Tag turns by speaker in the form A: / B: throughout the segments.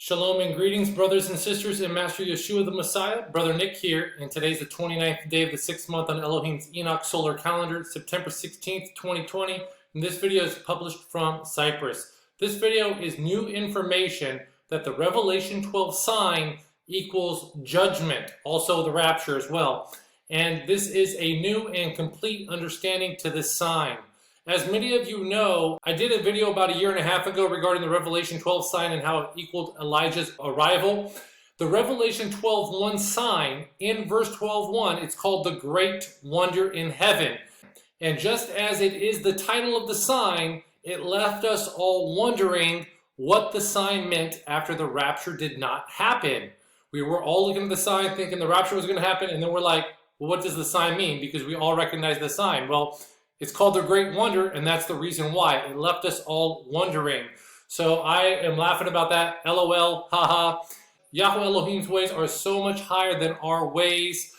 A: Shalom and greetings, brothers and sisters in Master Yeshua the Messiah. Brother Nick here, and today's the 29th day of the 6th month on Elohim's Enoch solar calendar, September 16th, 2020. And this video is published from Cyprus. This video is new information that the Revelation 12 sign equals judgment, also the rapture as well. And this is a new and complete understanding to this sign. As many of you know, I did a video about a year and a half ago regarding the Revelation 12 sign and how it equaled Elijah's arrival. The Revelation 12:1 sign in verse 12:1, it's called the Great Wonder in Heaven. And just as it is the title of the sign, it left us all wondering what the sign meant after the rapture did not happen. We were all looking at the sign thinking the rapture was going to happen, and then we're like, well, what does the sign mean? Because we all recognize the sign. Well, it's called the Great Wonder, and that's the reason why. It left us all wondering. So I am laughing about that. LOL, haha. Yahweh Elohim's ways are so much higher than our ways.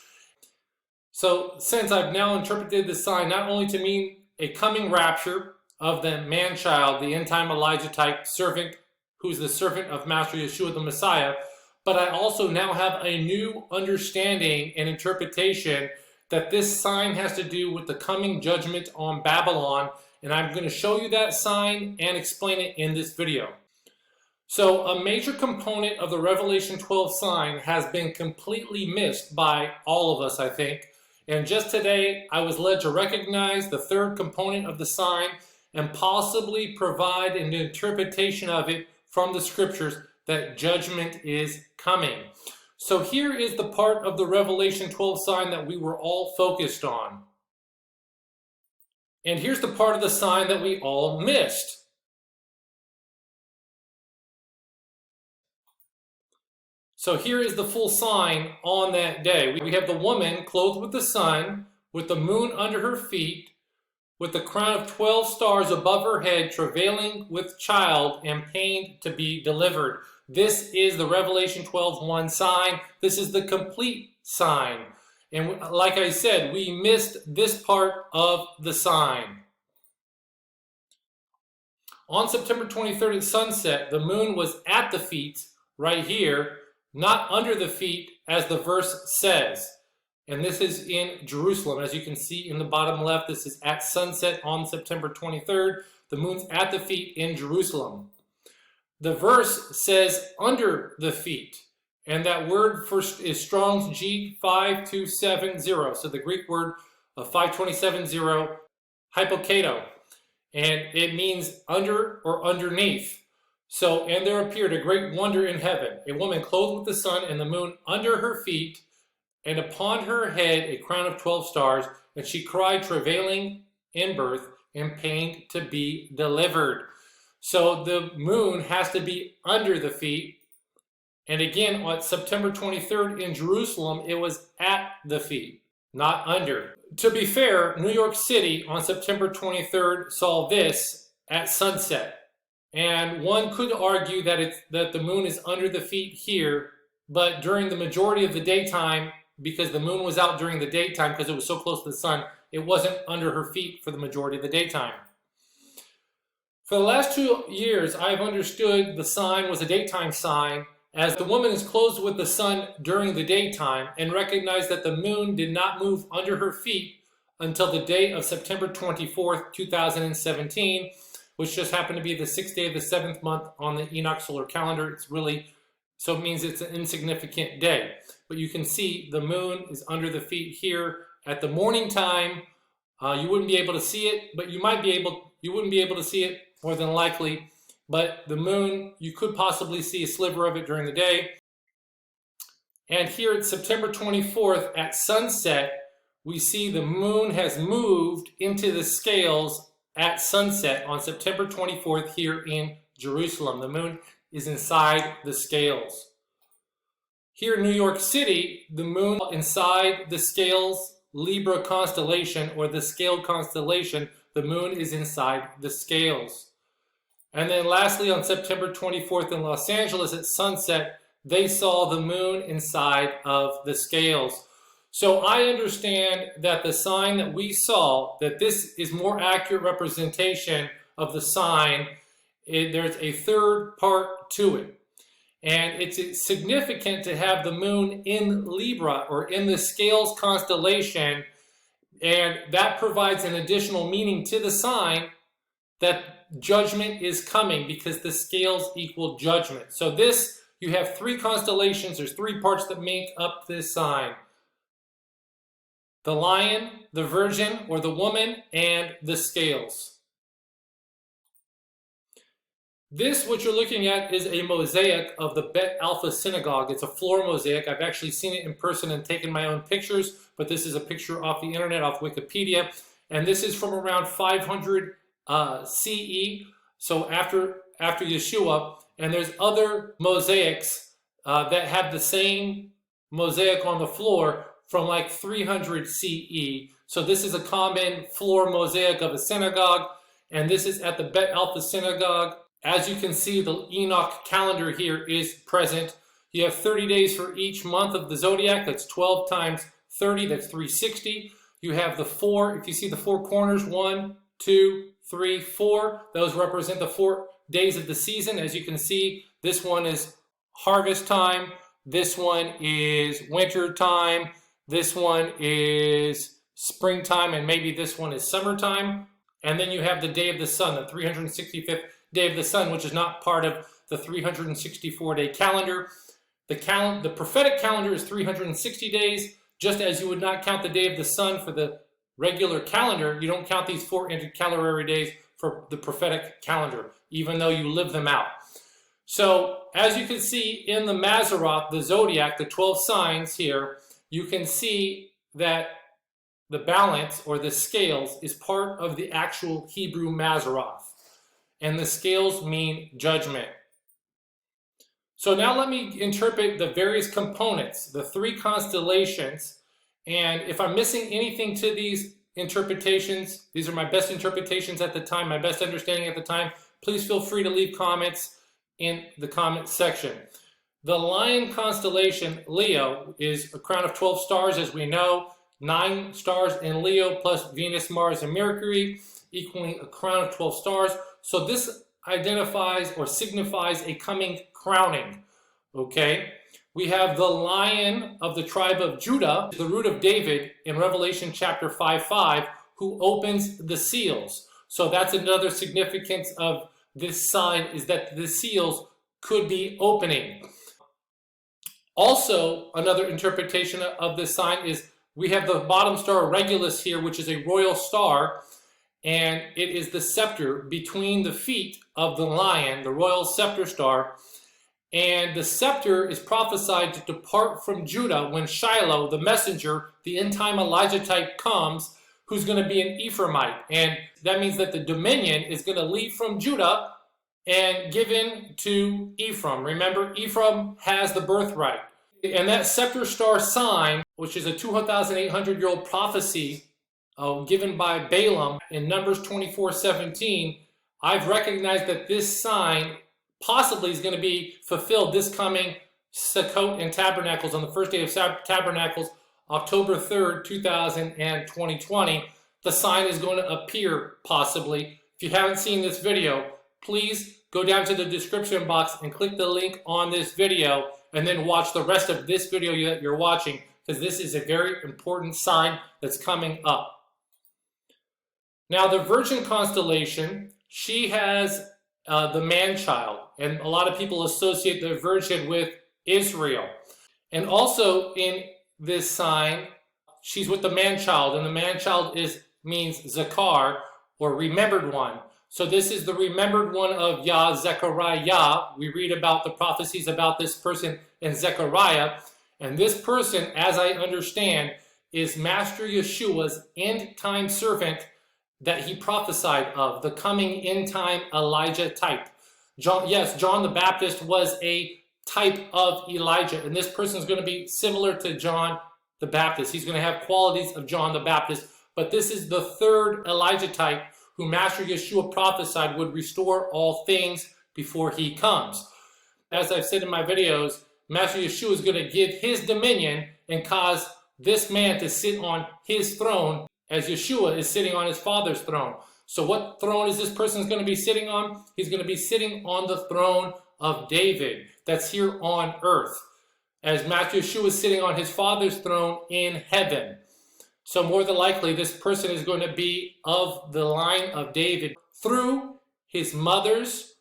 A: So since I've now interpreted the sign not only to mean a coming rapture of the man-child, the end-time Elijah type servant, who's the servant of Master Yeshua the Messiah, but I also now have a new understanding and interpretation that this sign has to do with the coming judgment on Babylon, and I'm going to show you that sign and explain it in this video. So a major component of the Revelation 12 sign has been completely missed by all of us, I think, and just today I was led to recognize the third component of the sign and possibly provide an interpretation of it from the scriptures that judgment is coming. So here is the part of the Revelation 12 sign that we were all focused on. And here's the part of the sign that we all missed. So here is the full sign on that day. We have the woman clothed with the sun, with the moon under her feet, with the crown of 12 stars above her head, travailing with child and pained to be delivered. This is the Revelation 12:1 sign. This is the complete sign. And like I said, we missed this part of the sign. On September 23rd at sunset, the moon was at the feet right here, not under the feet as the verse says. And this is in Jerusalem. As you can see in the bottom left, this is at sunset on September 23rd. The moon's at the feet in Jerusalem. The verse says under the feet, and that word first is Strong's G5270. So the Greek word of 5270, hypokato, and it means under or underneath. So, and there appeared a great wonder in heaven, a woman clothed with the sun and the moon under her feet, and upon her head a crown of 12 stars, and she cried, travailing in birth and pained to be delivered. So the moon has to be under the feet. And again, on September 23rd in Jerusalem, it was at the feet, not under. To be fair, New York City on September 23rd saw this at sunset. And one could argue that the moon is under the feet here, but during the majority of the daytime, because the moon was out during the daytime because it was so close to the sun, it wasn't under her feet for the majority of the daytime. For the last 2 years, I've understood the sign was a daytime sign, as the woman is clothed with the sun during the daytime, and recognized that the moon did not move under her feet until the day of September 24th, 2017, which just happened to be the 6th day of the 7th month on the Enoch solar calendar. It's really, so it means it's an insignificant day. But you can see the moon is under the feet here at the morning time. You wouldn't be able to see it, but you wouldn't be able to see it more than likely, but the moon, you could possibly see a sliver of it during the day. And here at September 24th at sunset, we see the moon has moved into the scales at sunset on September 24th here in Jerusalem. The moon is inside the scales. Here in New York City, the moon inside the scales Libra constellation, or the scale constellation, the moon is inside the scales. And then lastly, on September 24th in Los Angeles at sunset, they saw the moon inside of the scales. So I understand that the sign that we saw, that this is more accurate representation of the sign. There's a third part to it. And it's significant to have the moon in Libra or in the scales constellation. And that provides an additional meaning to the sign that judgment is coming, because the scales equal judgment. So this, you have three constellations. There's three parts that make up this sign: the lion, the virgin or the woman, and the scales. This, what you're looking at, is a mosaic of the Bet Alpha Synagogue. It's a floor mosaic. I've actually seen it in person and taken my own pictures, but this is a picture off the internet, off Wikipedia. And this is from around 500 CE, so after Yeshua. And there's other mosaics that have the same mosaic on the floor from like 300 CE. So this is a common floor mosaic of a synagogue, and this is at the Bet Alpha Synagogue. As you can see, the Enoch calendar here is present. You have 30 days for each month of the zodiac. That's 12 times 30, that's 360. You have the four, if you see the four corners, 1, 2, 3, 4. Those represent the 4 days of the season. As you can see, this one is harvest time. This one is winter time. This one is springtime, and maybe this one is summertime. And then you have the day of the sun, the 365th day of the sun, which is not part of the 364-day calendar. The prophetic calendar is 360 days. Just as you would not count the day of the sun for the regular calendar, you don't count these 4 intercalary days for the prophetic calendar, even though you live them out. So, as you can see in the Mazzaroth, the zodiac, the 12 signs here, you can see that the balance, or the scales, is part of the actual Hebrew Mazzaroth. And the scales mean judgment. So now let me interpret the various components, the three constellations. And if I'm missing anything to these interpretations, these are my best interpretations at the time, my best understanding at the time, please feel free to leave comments in the comment section. The Lion constellation, Leo, is a crown of 12 stars, as we know. 9 stars in Leo plus Venus, Mars, and Mercury, equaling a crown of 12 stars. So this identifies or signifies a coming crowning, okay? We have the Lion of the tribe of Judah, the root of David, in Revelation chapter 5:5, who opens the seals. So that's another significance of this sign, is that the seals could be opening. Also, another interpretation of this sign is we have the bottom star Regulus here, which is a royal star, and it is the scepter between the feet of the lion, the royal scepter star. And the scepter is prophesied to depart from Judah when Shiloh, the messenger, the end-time Elijah type, comes, who's going to be an Ephraimite. And that means that the dominion is going to leave from Judah and given to Ephraim. Remember, Ephraim has the birthright. And that scepter star sign, which is a 2,800-year-old prophecy given by Balaam in Numbers 24:17, I've recognized that this sign possibly is going to be fulfilled this coming Sukkot and Tabernacles, on the first day of Tabernacles, October 3rd, 2020. The sign is going to appear possibly. If you haven't seen this video, please go down to the description box and click the link on this video, and then watch the rest of this video that you're watching, because this is a very important sign that's coming up. Now, the Virgin constellation, she has the man-child, and a lot of people associate the Virgin with Israel. And also in this sign, she's with the man-child, and the man-child means Zakar, or remembered one. So this is the remembered one of Yah, Zechariah. We read about the prophecies about this person in Zechariah. And this person, as I understand, is Master Yeshua's end-time servant that he prophesied of, the coming end-time Elijah type. John the Baptist was a type of Elijah, and this person is going to be similar to John the Baptist. He's going to have qualities of John the Baptist, but this is the third Elijah type who Master Yeshua prophesied would restore all things before he comes. As I've said in my videos, Master Yeshua is going to give his dominion and cause this man to sit on his throne, as Yeshua is sitting on his Father's throne. So what throne is this person going to be sitting on? He's going to be sitting on the throne of David that's here on earth, as Master Yeshua is sitting on his Father's throne in heaven. So more than likely, this person is going to be of the line of David through his mother's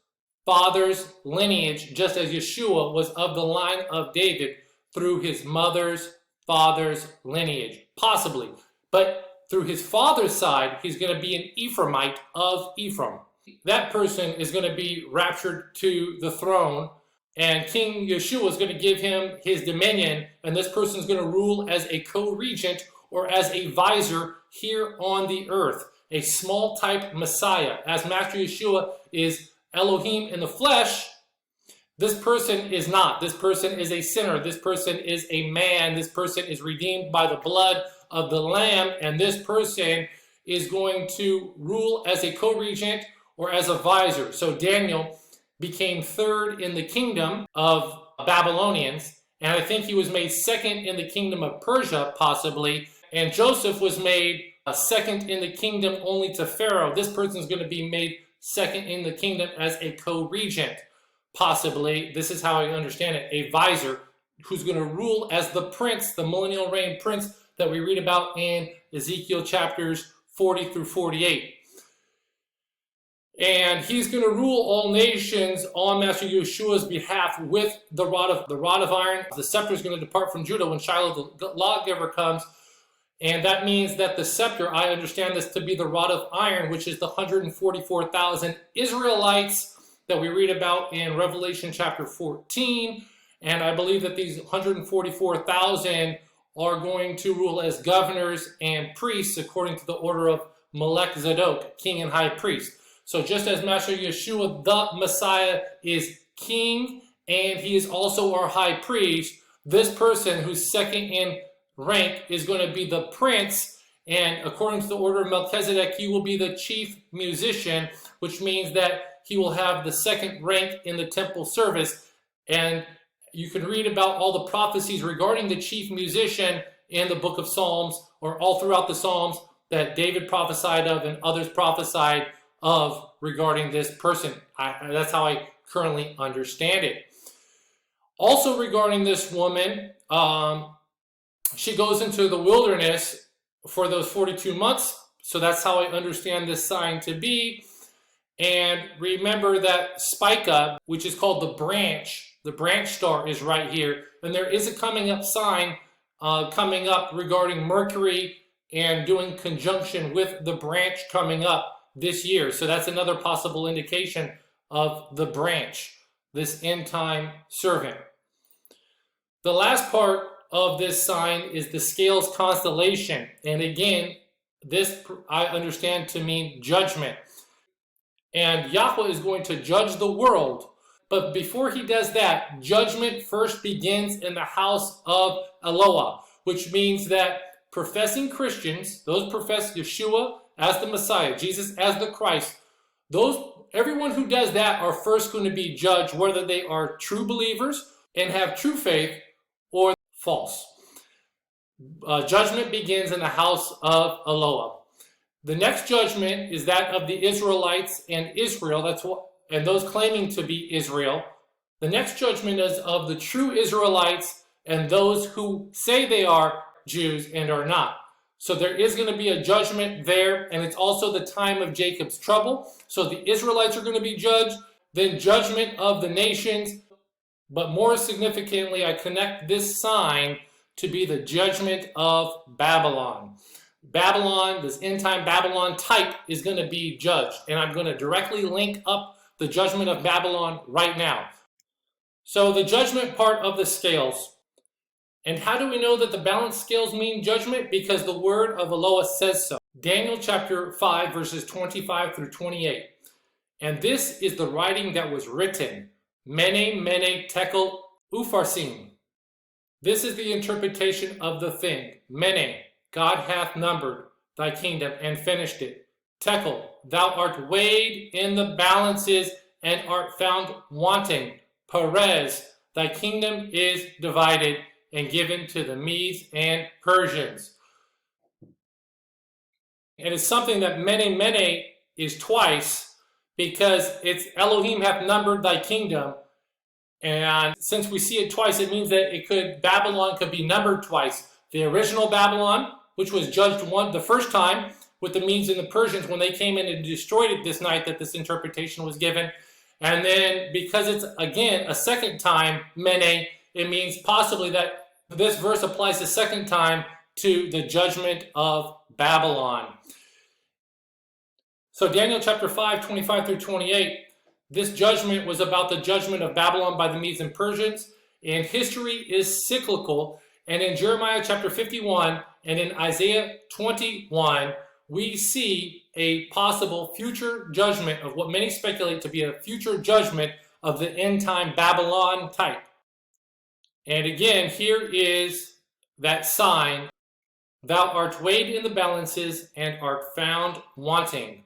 A: father's lineage, just as Yeshua was of the line of David through his mother's father's lineage, possibly. But through his father's side, he's going to be an Ephraimite of Ephraim. That person is going to be raptured to the throne, and King Yeshua is going to give him his dominion, and this person is going to rule as a co-regent or as a visor here on the earth, a small type Messiah. As Master Yeshua is Elohim in the flesh, this person is not. This person is a sinner. This person is a man. This person is redeemed by the blood of the Lamb, and this person is going to rule as a co-regent or as a visor. So Daniel became third in the kingdom of Babylonians, and I think he was made second in the kingdom of Persia, possibly, and Joseph was made second in the kingdom only to Pharaoh. This person is going to be made second in the kingdom as a co-regent, possibly. This is how I understand it, a visor who's going to rule as the prince, the millennial reign prince that we read about in Ezekiel chapters 40 through 48. And he's going to rule all nations on Master Yeshua's behalf with the rod of iron. The scepter is going to depart from Judah when Shiloh the lawgiver comes. And that means that the scepter, I understand this to be the rod of iron, which is the 144,000 Israelites that we read about in Revelation chapter 14. And I believe that these 144,000 are going to rule as governors and priests according to the order of Melech Zadok, king and high priest. So just as Master Yeshua, the Messiah, is king and he is also our high priest, this person who's second in rank is going to be the prince, and according to the order of Melchizedek, he will be the chief musician, which means that he will have the second rank in the temple service. And you can read about all the prophecies regarding the chief musician in the book of Psalms, or all throughout the Psalms, that David prophesied of and others prophesied of regarding this person. That's how I currently understand it. Also regarding this woman, she goes into the wilderness for those 42 months. So that's how I understand this sign to be. And remember that spica, which is called the branch star, is right here. And there is a coming up sign coming up regarding Mercury and doing conjunction with the branch coming up this year. So that's another possible indication of the branch, this end time servant. The last part of this sign is the scales constellation. And again, this I understand to mean judgment. And Yahweh is going to judge the world. But before he does that, judgment first begins in the house of Eloah, which means that professing Christians, those profess Yeshua as the Messiah, Jesus as the Christ, everyone who does that are first going to be judged, whether they are true believers and have true faith or false. Judgment begins in the house of Eloah. The next judgment is that of the Israelites and Israel, and those claiming to be Israel. The next judgment is of the true Israelites and those who say they are Jews and are not. So there is going to be a judgment there, and it's also the time of Jacob's trouble. So the Israelites are going to be judged, then judgment of the nations. But more significantly, I connect this sign to be the judgment of Babylon. Babylon, this end time Babylon type, is going to be judged. And I'm going to directly link up the judgment of Babylon right now. So the judgment part of the scales. And how do we know that the balanced scales mean judgment? Because the word of Eloah says so. Daniel chapter 5, verses 25 through 28. And this is the writing that was written. Mene, mene, tekel, upharsin. This is the interpretation of the thing. Mene, God hath numbered thy kingdom and finished it. Tekel, thou art weighed in the balances and art found wanting. Perez, thy kingdom is divided and given to the Medes and Persians. And it's something that mene, mene is twice, because it's Elohim hath numbered thy kingdom, And since we see it twice, it means that Babylon could be numbered twice. The original Babylon, which was judged the first time with the Medes and the Persians when they came in and destroyed it this night that this interpretation was given. And then because it's, again, a second time, Mene, it means possibly that this verse applies the second time to the judgment of Babylon. So Daniel chapter 5, 25 through 28, this judgment was about the judgment of Babylon by the Medes and Persians. And history is cyclical. And in Jeremiah chapter 51 and in Isaiah 21, we see a possible future judgment of what many speculate to be a future judgment of the end time Babylon type. And again, here is that sign, thou art weighed in the balances and art found wanting.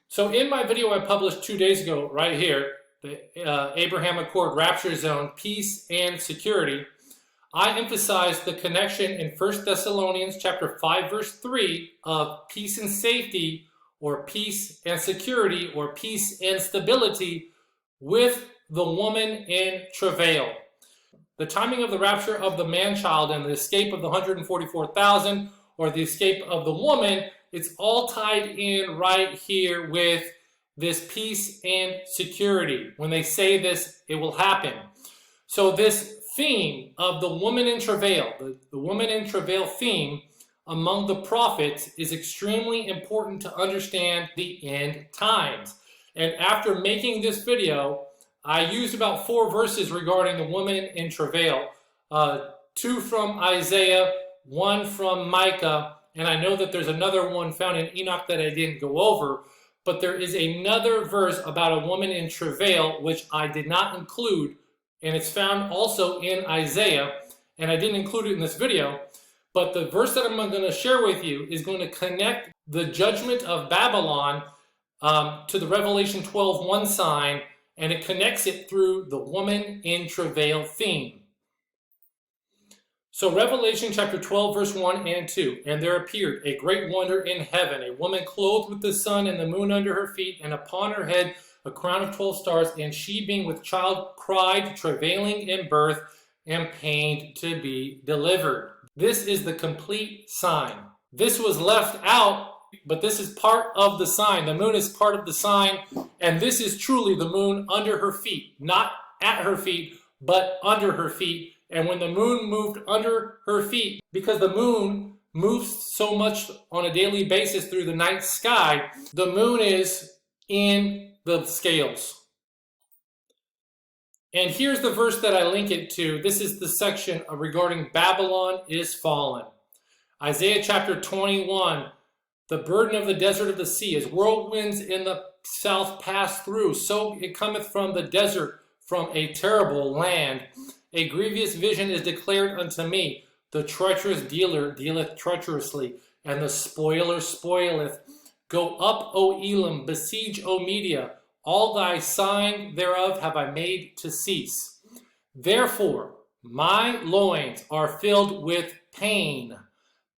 A: So in my video I published 2 days ago, right here, the Abraham Accord Rapture Zone, Peace and Security, I emphasized the connection in 1 Thessalonians chapter 5 verse 3 of peace and safety, or peace and security, or peace and stability with the woman in travail. The timing of the rapture of the man-child and the escape of the 144,000, or the escape of the woman, it's all tied in right here with this peace and security. When they say this, it will happen. So this theme of the woman in travail, the woman in travail theme among the prophets is extremely important to understand the end times. And after making this video, I used about 4 verses regarding the woman in travail, 2 from Isaiah, 1 from Micah, and I know that there's another one found in Enoch that I didn't go over, but there is another verse about a woman in travail which I did not include, and it's found also in Isaiah, and I didn't include it in this video, but the verse that I'm going to share with you is going to connect the judgment of Babylon to the Revelation 12:1 sign, and it connects it through the woman in travail theme. So Revelation chapter 12 verse 1 and 2, and there appeared a great wonder in heaven, a woman clothed with the sun and the moon under her feet, and upon her head a crown of 12 stars, and she being with child cried, travailing in birth, and pained to be delivered. This is the complete sign. This was left out, but this is part of the sign. The moon is part of the sign, and this is truly the moon under her feet, not at her feet, but under her feet. And when the moon moved under her feet, because the moon moves so much on a daily basis through the night sky, the moon is in the scales. And here's the verse that I link it to. This is the section regarding Babylon is fallen. Isaiah chapter 21, the burden of the desert of the sea, as whirlwinds in the south pass through, so it cometh from the desert, from a terrible land. A grievous vision is declared unto me. The treacherous dealer dealeth treacherously, and the spoiler spoileth. Go up, O Elam, besiege, O Media. All thy sign thereof have I made to cease. Therefore, my loins are filled with pain.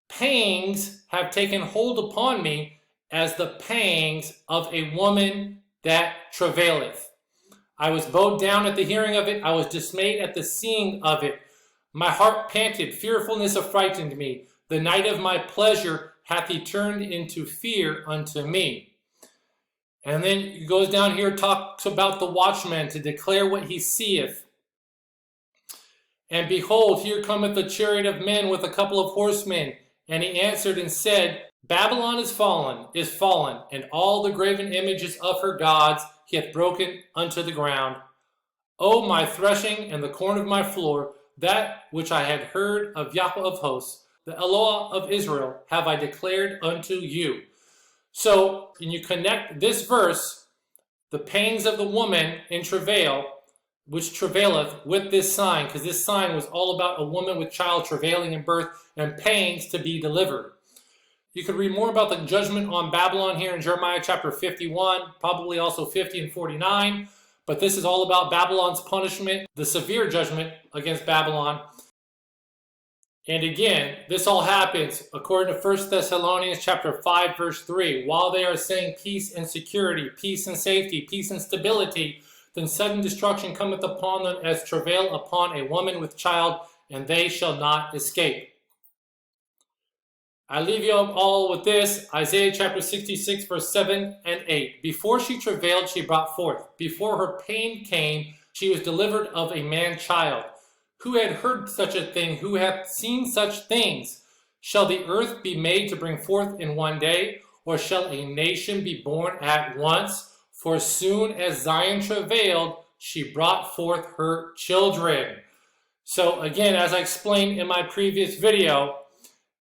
A: Pangs have taken hold upon me, as the pangs of a woman that travaileth. I was bowed down at the hearing of it. I was dismayed at the seeing of it. My heart panted. Fearfulness affrighted me. The night of my pleasure hath he turned into fear unto me. And then he goes down here, talks about the watchman to declare what he seeth. And behold, here cometh the chariot of men with a couple of horsemen. And he answered and said, Babylon is fallen, and all the graven images of her gods he hath broken unto the ground. O my threshing and the corn of my floor, that which I had heard of Yahweh of hosts, the Eloah of Israel, have I declared unto you. So, when you connect this verse, the pangs of the woman in travail, which travaileth, with this sign, because this sign was all about a woman with child travailing in birth and pangs to be delivered. You could read more about the judgment on Babylon here in Jeremiah chapter 51, probably also 50 and 49. But this is all about Babylon's punishment, the severe judgment against Babylon. And again, this all happens according to 1 Thessalonians chapter 5, verse 3. While they are saying peace and security, peace and safety, peace and stability, then sudden destruction cometh upon them as travail upon a woman with child, and they shall not escape. I leave you all with this, Isaiah chapter 66, verse 7 and 8. Before she travailed, she brought forth. Before her pain came, she was delivered of a man-child. Who had heard such a thing? Who hath seen such things? Shall the earth be made to bring forth in one day? Or shall a nation be born at once? For as soon as Zion travailed, she brought forth her children. So again, as I explained in my previous video,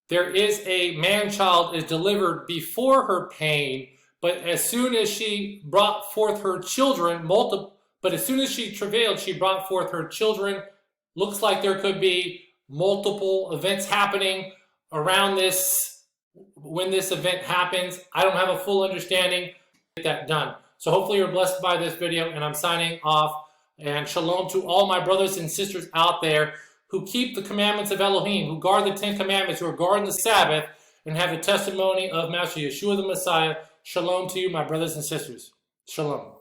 A: there is a man-child is delivered before her pain, but as soon as she brought forth her children, but as soon as she travailed, she brought forth her children. Looks like there could be multiple events happening around this when this event happens. I don't have a full understanding. Get that done. So hopefully you're blessed by this video, and I'm signing off. And shalom to all my brothers and sisters out there who keep the commandments of Elohim, who guard the 10 commandments, who are guarding the Sabbath, and have the testimony of Master Yeshua the Messiah. Shalom to you, my brothers and sisters. Shalom.